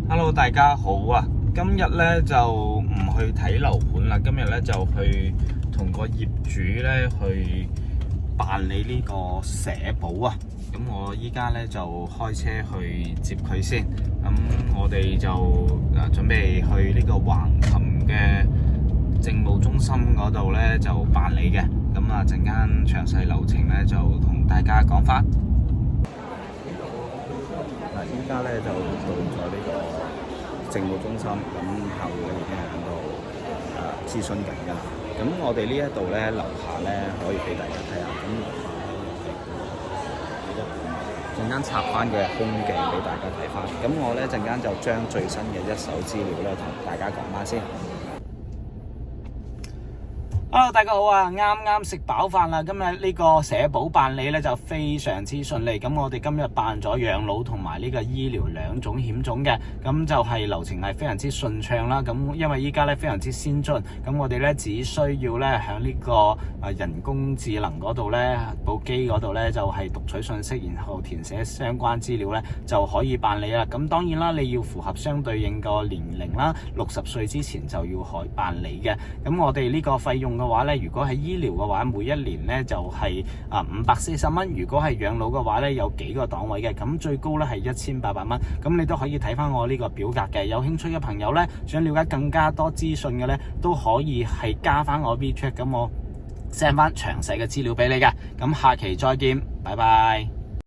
Hello，大家好啊！今日咧就唔去睇樓盤啦，今日咧就去同個業主咧去辦理呢個社保啊。咁我依家咧就開車去接佢先。咁我哋就準備去呢個橫琴嘅政務中心嗰度咧就辦理嘅。咁啊陣間詳細流程咧就同大家講翻。依家咧就到咗呢個政務中心，咁客戶咧已經喺度諮詢緊㗎啦。咁我哋呢一度咧樓下咧可以俾大家睇下，咁樓下咧有一陣間插翻嘅空鏡俾大家睇翻。咁我咧陣間就將最新嘅一手資料咧同大家講翻先。Hello， 大家好啊！啱啱食飽飯啦，今日呢個社保辦理咧就非常之順利。咁我哋今日辦咗養老同埋呢個醫療兩種險種嘅，咁就係流程係非常之順暢啦。咁因為依家咧非常之先進，咁我哋咧只需要咧喺呢個人工智能嗰度咧部機嗰度咧就係讀取信息，然後填寫相關資料咧就可以辦理啦。咁當然啦，你要符合相對應個年齡啦，60歲之前就要去辦理嘅。咁我哋呢個費用嘅話咧，如果係醫療嘅話，每一年咧就係540蚊；如果係養老嘅話咧，有幾個檔位嘅，咁最高咧係1800蚊。咁你都可以睇翻我呢個表格嘅。有興趣嘅朋友咧，想了解更加多資訊嘅咧，都可以係加翻我 WeChat，咁我 send 翻詳細嘅資料俾你嘅。咁下期再見，拜拜。